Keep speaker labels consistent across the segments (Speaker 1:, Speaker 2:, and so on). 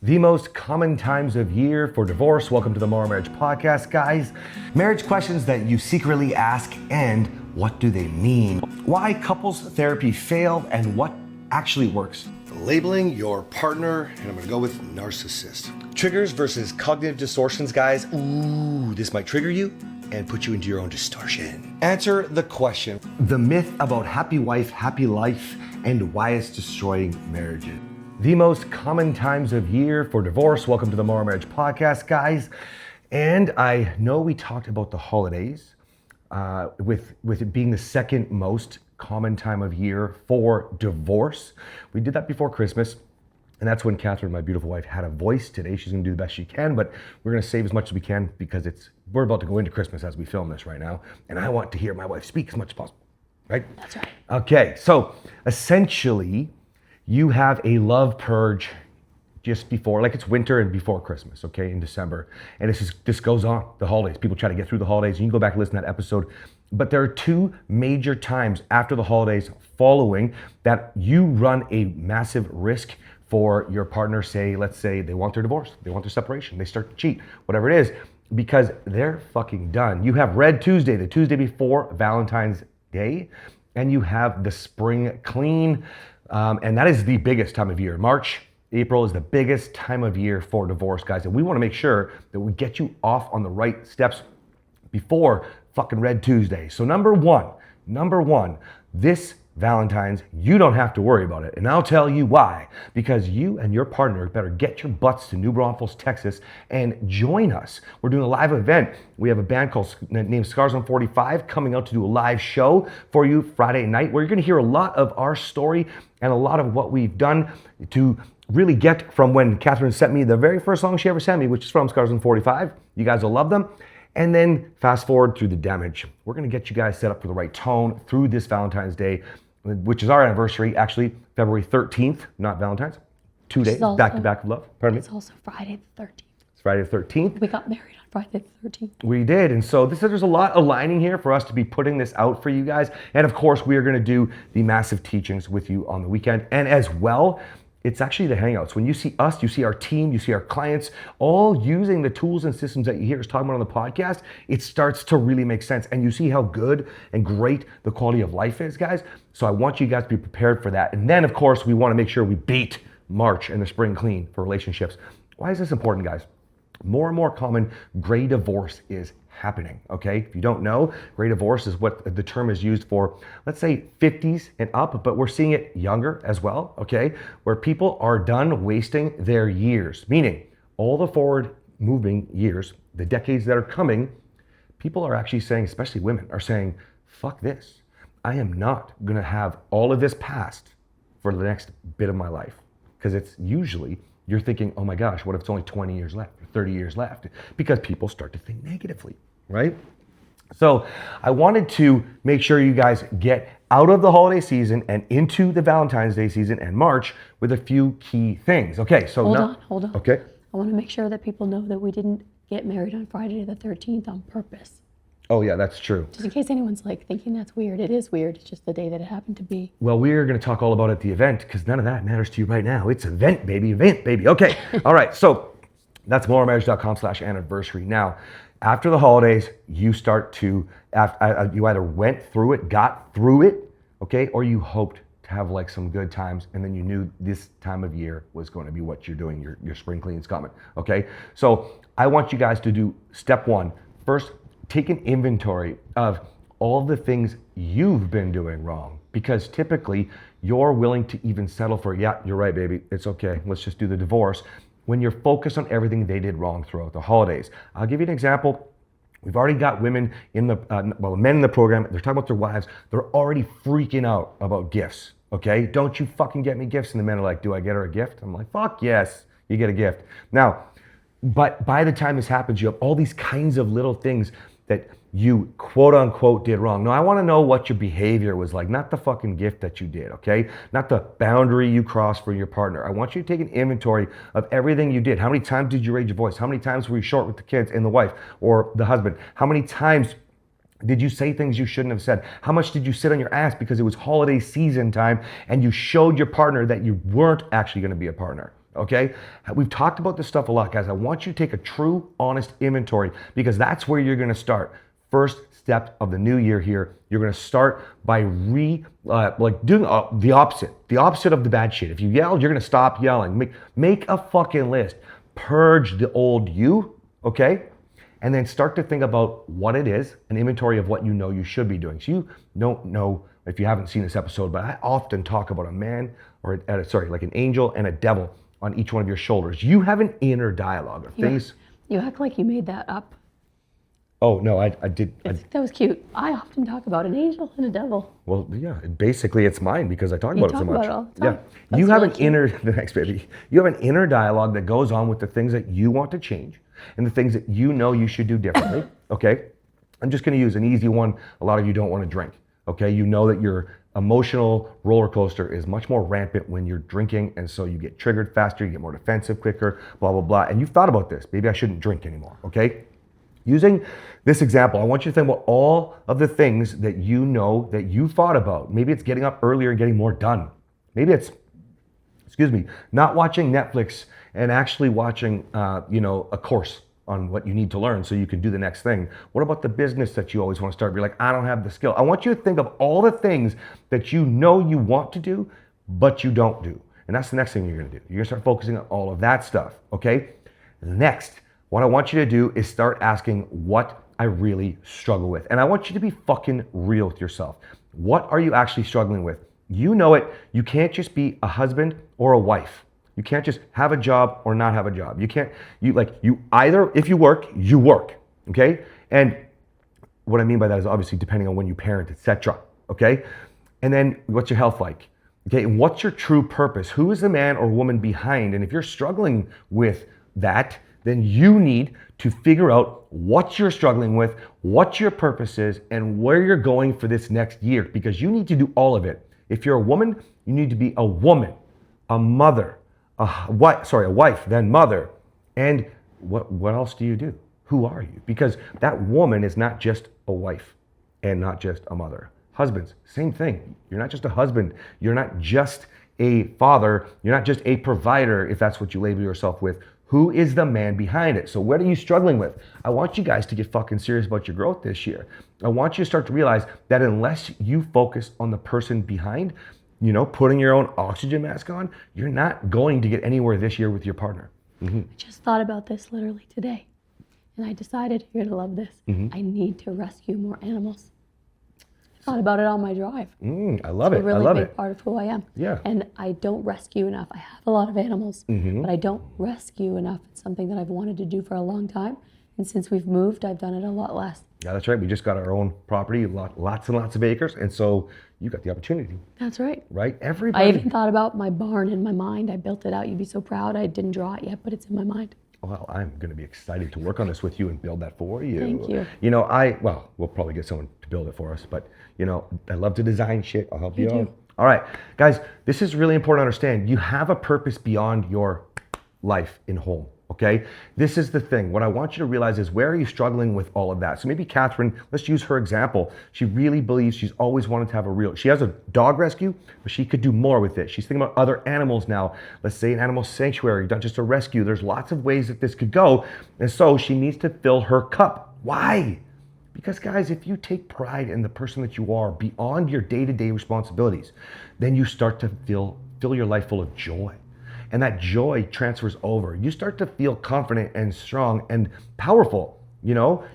Speaker 1: The most common times of year for divorce. Welcome to the Morrow Marriage Podcast, guys. Marriage questions that you secretly ask, and what do they mean? Why couples therapy fail, and what actually works.
Speaker 2: Labeling your partner, and I'm gonna go with narcissist.
Speaker 1: Triggers versus cognitive distortions, guys. Ooh, this might trigger you and put you into your own distortion. Answer the question. The myth about happy wife, happy life, and why it's destroying marriages. The most common times of year for divorce. Welcome to the Morrow Marriage Podcast, guys. And I know we talked about the holidays with it being the second most common time of year for divorce. We did that before Christmas, and that's when Kathryn, my beautiful wife, had a voice today. She's gonna do the best she can, but we're gonna save as much as we can because we're about to go into Christmas as we film this right now, and I want to hear my wife speak as much as possible, right?
Speaker 3: That's right.
Speaker 1: Okay, so essentially, you have a love purge just before, like it's winter and before Christmas, okay, in December. And this goes on, the holidays. People try to get through the holidays. You can go back and listen to that episode. But there are two major times after the holidays following that you run a massive risk for your partner. Let's say they want their divorce, they want their separation, they start to cheat, whatever it is, because they're fucking done. You have Red Tuesday, the Tuesday before Valentine's Day, and you have the spring clean. And that is the biggest time of year. March, April is the biggest time of year for divorce, guys. And we want to make sure that we get you off on the right steps before fucking Red Tuesday. So number one, this Valentine's, you don't have to worry about it. And I'll tell you why. Because you and your partner better get your butts to New Braunfels, Texas, and join us. We're doing a live event. We have a band named Scars on 45 coming out to do a live show for you Friday night, where you're gonna hear a lot of our story and a lot of what we've done to really get from when Kathryn sent me the very first song she ever sent me, which is from Scars on 45. You guys will love them. And then fast forward through the damage. We're gonna get you guys set up for the right tone through this Valentine's Day, which is our anniversary, actually, February 13th, not Valentine's. 2 days, back to back of love. Pardon me?
Speaker 3: It's also Friday the 13th.
Speaker 1: It's Friday the 13th.
Speaker 3: We got married on Friday the 13th.
Speaker 1: We did, and so there's a lot aligning here for us to be putting this out for you guys. And of course, we are gonna do the massive teachings with you on the weekend. And as well, it's actually the Hangouts. When you see us, you see our team, you see our clients, all using the tools and systems that you hear us talking about on the podcast, it starts to really make sense. And you see how good and great the quality of life is, guys. So I want you guys to be prepared for that. And then, of course, we want to make sure we beat March and the spring clean for relationships. Why is this important, guys? More and more common gray divorce is happening, okay? If you don't know, gray divorce is what the term is used for, let's say 50s and up, but we're seeing it younger as well, okay? Where people are done wasting their years, meaning all the forward moving years, the decades that are coming, people are actually saying, especially women, are saying, fuck this. I am not gonna have all of this past for the next bit of my life. Because it's usually, you're thinking, oh my gosh, what if it's only 20 years left, or 30 years left? Because people start to think negatively, right? So I wanted to make sure you guys get out of the holiday season and into the Valentine's Day season and March with a few key things. Okay, so
Speaker 3: Hold on.
Speaker 1: Okay.
Speaker 3: I want to make sure that people know that we didn't get married on Friday the 13th on purpose.
Speaker 1: Oh yeah, that's true.
Speaker 3: Just in case anyone's like thinking that's weird. It is weird. It's just the day that it happened to be.
Speaker 1: Well, we're going to talk all about it at the event because none of that matters to you right now. It's event, baby. Okay. All right. So that's morrowmarriage.com/anniversary. Now, after the holidays, you start to, you either went through it, got through it, okay, or you hoped to have like some good times, and then you knew this time of year was going to be what you're doing. Your spring clean's coming, okay? So I want you guys to do step one. First, take an inventory of all the things you've been doing wrong, because typically you're willing to even settle for, yeah, you're right, baby, it's okay, let's just do the divorce, when you're focused on everything they did wrong throughout the holidays. I'll give you an example. We've already got women in the, men in the program, they're talking about their wives, they're already freaking out about gifts, okay? Don't you fucking get me gifts. And the men are like, do I get her a gift? I'm like, fuck yes, you get a gift. Now, but by the time this happens, you have all these kinds of little things that you quote unquote did wrong. No, I want to know what your behavior was like, not the fucking gift that you did, okay? Not the boundary you crossed for your partner. I want you to take an inventory of everything you did. How many times did you raise your voice? How many times were you short with the kids and the wife or the husband? How many times did you say things you shouldn't have said? How much did you sit on your ass because it was holiday season time and you showed your partner that you weren't actually going to be a partner? okay? We've talked about this stuff a lot, guys. I want you to take a true, honest inventory because that's where you're gonna start. First step of the new year here, you're gonna start by doing the opposite of the bad shit. If you yelled, you're gonna stop yelling. Make a fucking list. Purge the old you, okay? And then start to think about what it is, an inventory of what you know you should be doing. So you don't know if you haven't seen this episode, but I often talk about a man like an angel and a devil on each one of your shoulders. You have an inner dialogue of things.
Speaker 3: You act like you made that up.
Speaker 1: Oh, no, I did.
Speaker 3: That was cute. I often talk about an angel and a devil.
Speaker 1: Well, yeah, basically it's mine because I talk about it so much.
Speaker 3: You talk about it all the time.
Speaker 1: Yeah,
Speaker 3: That's
Speaker 1: you have
Speaker 3: really
Speaker 1: an
Speaker 3: cute.
Speaker 1: you have an inner dialogue that goes on with the things that you want to change and the things that you know you should do differently, okay? I'm just gonna use an easy one. A lot of you don't wanna drink, okay? You know that your emotional roller coaster is much more rampant when you're drinking, and so you get triggered faster, you get more defensive quicker, blah, blah, blah. And you've thought about this. Maybe I shouldn't drink anymore, okay? Using this example, I want you to think about all of the things that you know that you thought about. Maybe it's getting up earlier and getting more done. Maybe it's, not watching Netflix and actually watching, a course on what you need to learn so you can do the next thing. What about the business that you always want to start? You're like, I don't have the skill. I want you to think of all the things that you know you want to do, but you don't do. And that's the next thing you're gonna do. You're gonna start focusing on all of that stuff, okay? Next, what I want you to do is start asking what I really struggle with. And I want you to be fucking real with yourself. What are you actually struggling with? You know it. You can't just be a husband or a wife. You can't just have a job or not have a job. You either, if you work, okay? And what I mean by that is obviously depending on when you parent, etc., okay? And then what's your health like? Okay, and what's your true purpose? Who is the man or woman behind? And if you're struggling with that, then you need to figure out what you're struggling with, what your purpose is, and where you're going for this next year, because you need to do all of it. If you're a woman, you need to be a woman, a mother, a wife, then mother. And what else do you do? Who are you? Because that woman is not just a wife and not just a mother. Husbands, same thing. You're not just a husband. You're not just a father. You're not just a provider, if that's what you label yourself with. Who is the man behind it? So what are you struggling with? I want you guys to get fucking serious about your growth this year. I want you to start to realize that unless you focus on the person behind, putting your own oxygen mask on, you're not going to get anywhere this year with your partner. Mm-hmm.
Speaker 3: I just thought about this literally today, and I decided, you're gonna love this, I need to rescue more animals. I thought about it on my drive.
Speaker 1: I love it.
Speaker 3: It's a really
Speaker 1: I love
Speaker 3: big
Speaker 1: it.
Speaker 3: part of who I am.
Speaker 1: Yeah.
Speaker 3: And I don't rescue enough. I have a lot of animals, but I don't rescue enough. It's something that I've wanted to do for a long time. And since we've moved, I've done it a lot less.
Speaker 1: Yeah, that's right. We just got our own property, lots and lots of acres. And so you got the opportunity.
Speaker 3: That's right.
Speaker 1: Right? Everybody.
Speaker 3: I even thought about my barn in my mind. I built it out. You'd be so proud. I didn't draw it yet, but it's in my mind.
Speaker 1: Well, I'm going to be excited to work on this with you and build that for you.
Speaker 3: Thank you.
Speaker 1: We'll probably get someone to build it for us, but I love to design shit. I'll help you
Speaker 3: do.
Speaker 1: out. All right, guys, this is really important to understand. You have a purpose beyond your life in home, okay? This is the thing. What I want you to realize is, where are you struggling with all of that? So maybe Kathryn, let's use her example. She really believes she's always wanted to have she has a dog rescue, but she could do more with it. She's thinking about other animals now. Let's say an animal sanctuary, not just a rescue. There's lots of ways that this could go. And so she needs to fill her cup. Why? Because guys, if you take pride in the person that you are beyond your day-to-day responsibilities, then you start to fill your life full of joy. And that joy transfers over. You start to feel confident and strong and powerful.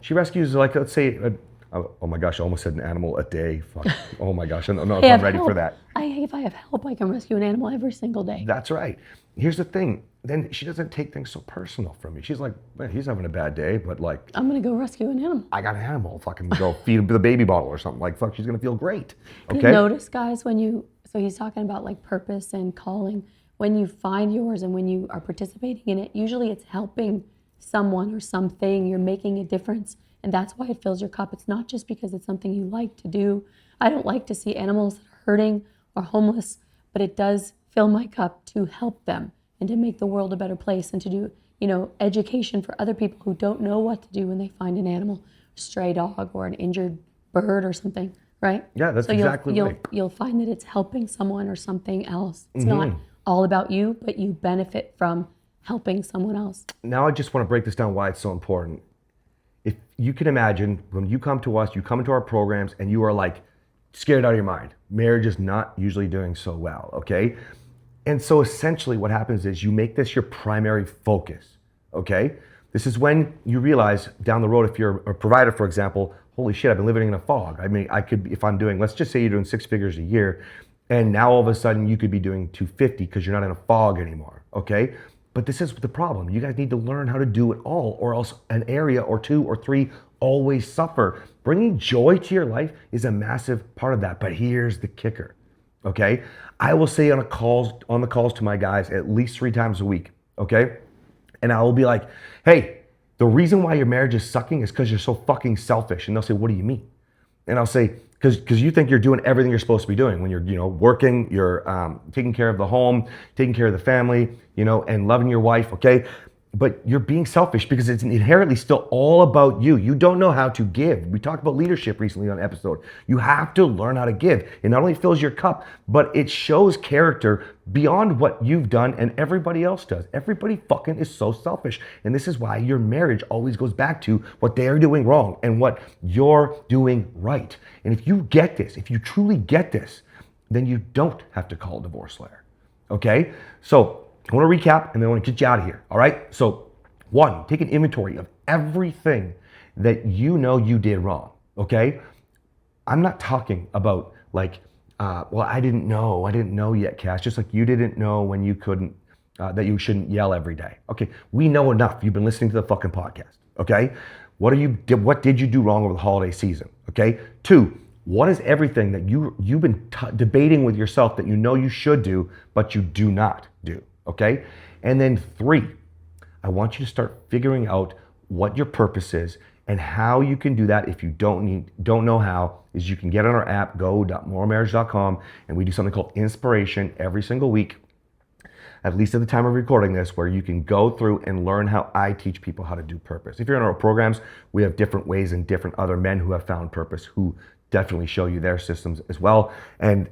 Speaker 1: She rescues, like, let's say, oh my gosh, I almost said an animal a day. Fuck. Oh my gosh, I don't know if I'm ready for that.
Speaker 3: If I have help, I can rescue an animal every single day.
Speaker 1: That's right. Here's the thing. Then she doesn't take things so personal from me. She's like, man, he's having a bad day, but like,
Speaker 3: I'm gonna go rescue an animal.
Speaker 1: I got an animal. Fucking go feed the baby bottle or something. Like, fuck, she's gonna feel great. Okay.
Speaker 3: You notice, guys, so he's talking about like purpose and calling. When you find yours and when you are participating in it, usually it's helping someone or something. You're making a difference, and that's why it fills your cup. It's not just because it's something you like to do. I don't like to see animals that are hurting or homeless, but it does fill my cup to help them and to make the world a better place, and to do, education for other people who don't know what to do when they find an animal, a stray dog or an injured bird or something, right?
Speaker 1: Yeah, that's
Speaker 3: so
Speaker 1: exactly right.
Speaker 3: You'll find that it's helping someone or something else. It's not all about you, but you benefit from helping someone else.
Speaker 1: Now I just want to break this down why it's so important. If you can imagine, when you come to us, you come into our programs and you are like scared out of your mind. Marriage is not usually doing so well, okay? And so essentially what happens is you make this your primary focus, okay? This is when you realize down the road, if you're a provider, for example, holy shit, I've been living in a fog. I mean, I could, if I'm doing, let's just say you're doing 6 figures a year, and now all of a sudden you could be doing 250 because you're not in a fog anymore, okay? But this is the problem. You guys need to learn how to do it all, or else an area or 2 or 3 always suffer. Bringing joy to your life is a massive part of that. But here's the kicker, okay? I will say on the calls to my guys at least 3 times a week, okay? And I will be like, hey, the reason why your marriage is sucking is because you're so fucking selfish. And they'll say, what do you mean? And I'll say, because you think you're doing everything you're supposed to be doing when you're, working, you're taking care of the home, taking care of the family, and loving your wife, okay? But you're being selfish because it's inherently still all about you. You don't know how to give. We talked about leadership recently on an episode. You have to learn how to give. It not only fills your cup, but it shows character beyond what you've done and everybody else does. Everybody fucking is so selfish. And this is why your marriage always goes back to what they are doing wrong and what you're doing right. And if you get this, if you truly get this, then you don't have to call a divorce lawyer, okay? So I want to recap and then I want to get you out of here, all right? So 1, take an inventory of everything that you know you did wrong, okay? I'm not talking about like, I didn't know yet, Cass, just like you didn't know when you couldn't, that you shouldn't yell every day. Okay, we know enough. You've been listening to the fucking podcast, okay? What did you do wrong over the holiday season, okay? 2, what is everything that you've been debating with yourself that you know you should do, but you do not do? Okay? And then 3, I want you to start figuring out what your purpose is and how you can do that. If you don't know how, is you can get on our app, go.morrowmarriage.com, and we do something called Inspiration every single week, at least at the time of recording this, where you can go through and learn how I teach people how to do purpose. If you're in our programs, we have different ways and different other men who have found purpose who definitely show you their systems as well. And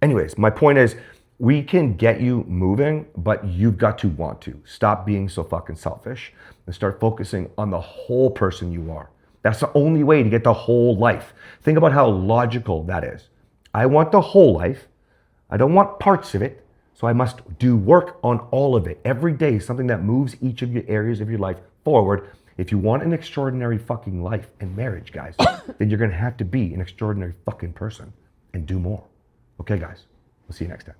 Speaker 1: anyways, my point is, we can get you moving, but you've got to want to. Stop being so fucking selfish and start focusing on the whole person you are. That's the only way to get the whole life. Think about how logical that is. I want the whole life. I don't want parts of it. So I must do work on all of it every day, something that moves each of your areas of your life forward. If you want an extraordinary fucking life and marriage, guys, then you're gonna have to be an extraordinary fucking person and do more. Okay, guys, we'll see you next time.